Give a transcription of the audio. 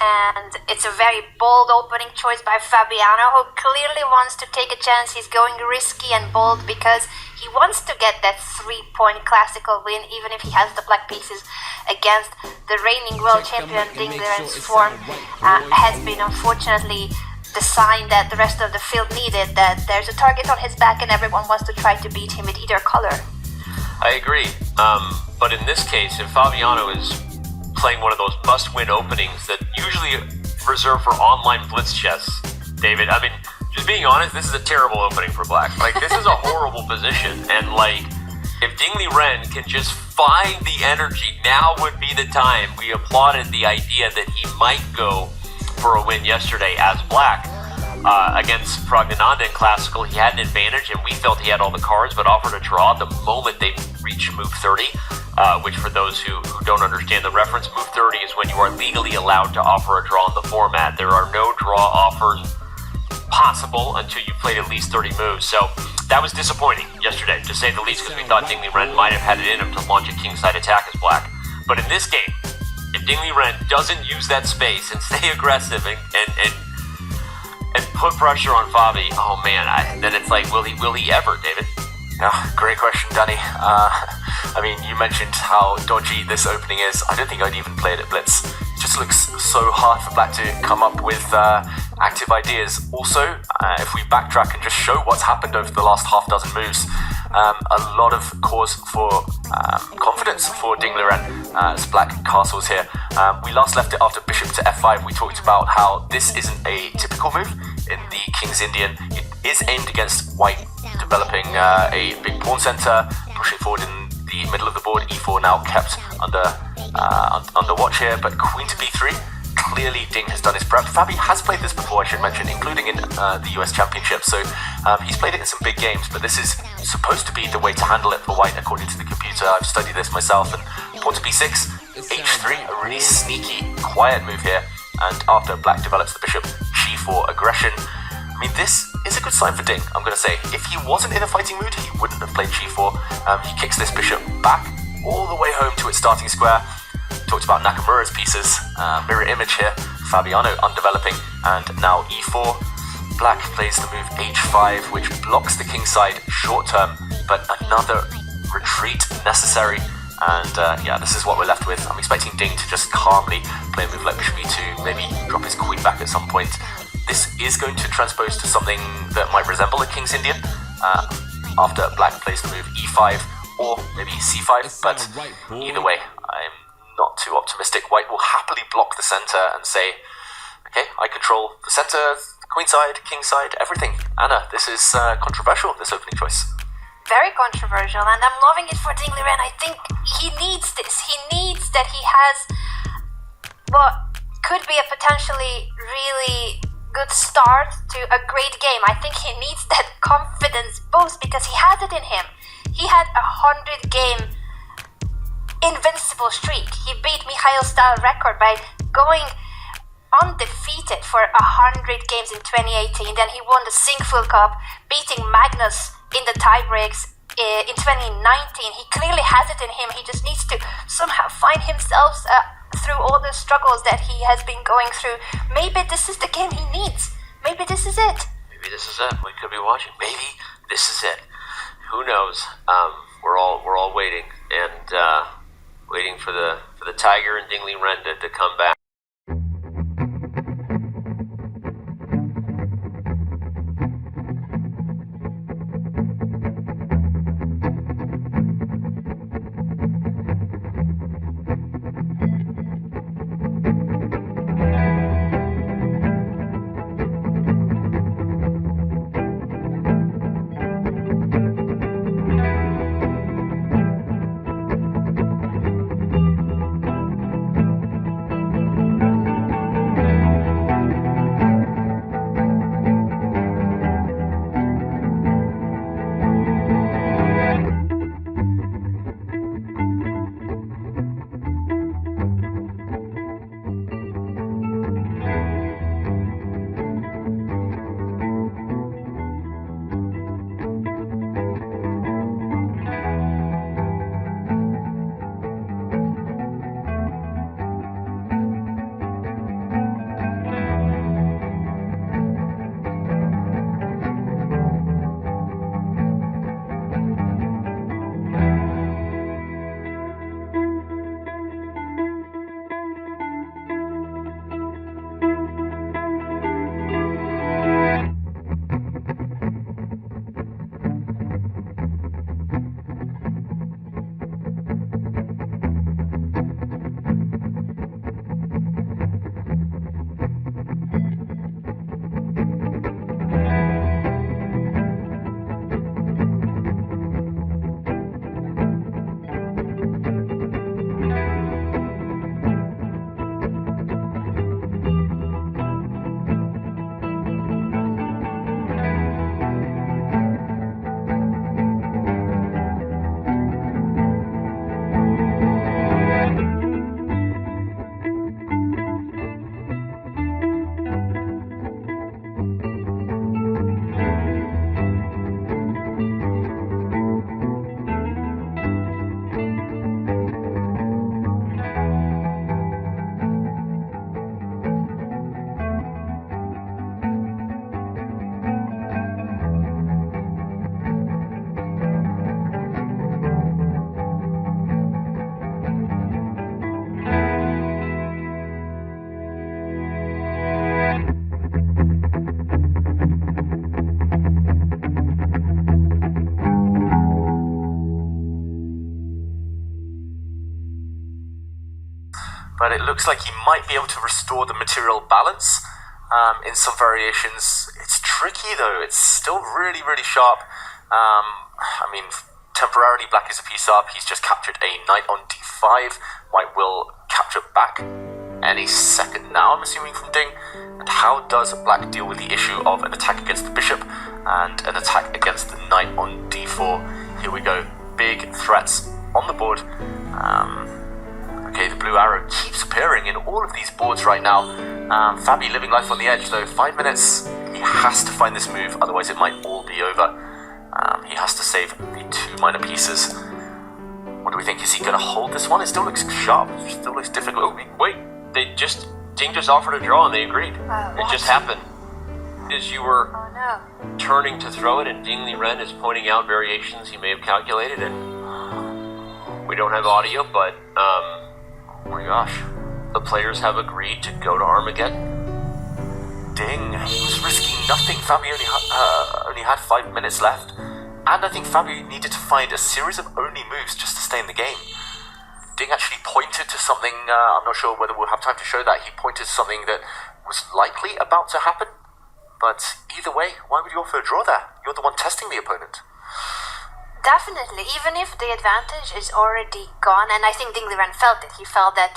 And it's a very bold opening choice by Fabiano, who clearly wants to take a chance. He's going risky and bold because he wants to get that 3-point classical win, even if he has the black pieces against the reigning world champion. Ding Liren's form has been unfortunately the sign that the rest of the field needed, that there's a target on his back and everyone wants to try to beat him with either color. I agree, but in this case, if Fabiano is playing one of those must-win openings that usually reserved for online blitz chess, David, I mean, just being honest, this is a terrible opening for black. Like, this is a horrible position, and like, if Ding Liren can just find the energy, now would be the time. We applauded the idea that he might go for a win yesterday as black. Against Praggnanandhaa in Classical, he had an advantage, and we felt he had all the cards, but offered a draw the moment they reached move 30, which for those who don't understand the reference, move 30 is when you are legally allowed to offer a draw in the format. There are no draw offers possible until you played at least 30 moves, so that was disappointing yesterday, to say the least, because we thought Ding Liren might have had it in him to launch a kingside attack as black. But in this game, if Ding Liren doesn't use that space and stay aggressive and put pressure on Fabi, oh man, then it's like, will he ever, David? Yeah, great question, Danny. I mean, you mentioned how dodgy this opening is. I don't think I'd even play it at blitz. It just looks so hard for black to come up with active ideas. Also, if we backtrack and just show what's happened over the last half dozen moves, a lot of cause for confidence for Ding Liren as black castles here. We last left it after bishop to f5. We talked about how this isn't a typical move in the King's Indian. It is aimed against white, developing a big pawn center, pushing forward in the middle of the board. e4 now kept under watch here, but queen to b3. Clearly Ding has done his prep. Fabi has played this before, I should mention, including in the US Championship, so he's played it in some big games, but this is supposed to be the way to handle it for white according to the computer. I've studied this myself, and pawn to b6, h3, a really sneaky, quiet move here, and after black develops the bishop, g4 aggression. I mean, this is a good sign for Ding, I'm going to say. If he wasn't in a fighting mood, he wouldn't have played g4. He kicks this bishop back all the way home to its starting square. Talked about Nakamura's pieces, mirror image here, Fabiano undeveloping, and now e4. Black plays the move h5, which blocks the king side short term, but another retreat necessary, and yeah, this is what we're left with. I'm expecting Ding to just calmly play a move like bishop e2, maybe drop his queen back at some point. This is going to transpose to something that might resemble a King's Indian, after black plays the move e5, or maybe c5, but either way, I'm not too optimistic. White will happily block the center and say, okay, I control the center, queen side, king side, everything. Anna, this is controversial, this opening choice. Very controversial, and I'm loving it for Ding Liren. I think he needs this. He needs that he has what could be a potentially really good start to a great game. I think he needs that confidence boost because he has it in him. He had a 100-game invincible streak. He beat Mikhail's style record by going undefeated for 100 games in 2018. Then he won the Singful Cup, beating Magnus in the tiebreaks in 2019. He clearly has it in him. He just needs to somehow find himself through all the struggles that he has been going through. Maybe this is the game he needs. Maybe this is it. Maybe this is it. We could be watching. Maybe this is it. Who knows? We're all waiting and waiting for the Tiger and Ding Liren to come back. but it looks like he might be able to restore the material balance in some variations. It's tricky though, it's still really, really sharp. I mean, temporarily black is a piece up, he's just captured a knight on d5. White will capture back any second now, I'm assuming, from Ding. And how does black deal with the issue of an attack against the bishop and an attack against the knight on d4? Here we go, big threats on the board. Okay, the blue arrow keeps appearing in all of these boards right now. Fabi living life on the edge though, 5 minutes. He has to find this move, otherwise it might all be over. He has to save the 2 minor pieces. What do we think? Is he going to hold this one? It still looks sharp, it still looks difficult. Wait, Ding just offered a draw and they agreed. It just happened. As you were turning to throw it, and Ding Liren is pointing out variations he may have calculated, and we don't have audio, but oh my gosh, the players have agreed to go to Armageddon. Ding, he was risking nothing. Fabi only had 5 minutes left, and I think Fabi needed to find a series of only moves just to stay in the game. Ding actually pointed to something, I'm not sure whether we'll have time to show that. He pointed to something that was likely about to happen, but either way, why would you offer a draw there? You're the one testing the opponent. Definitely, even if the advantage is already gone, and I think Ding Liren felt it. He felt that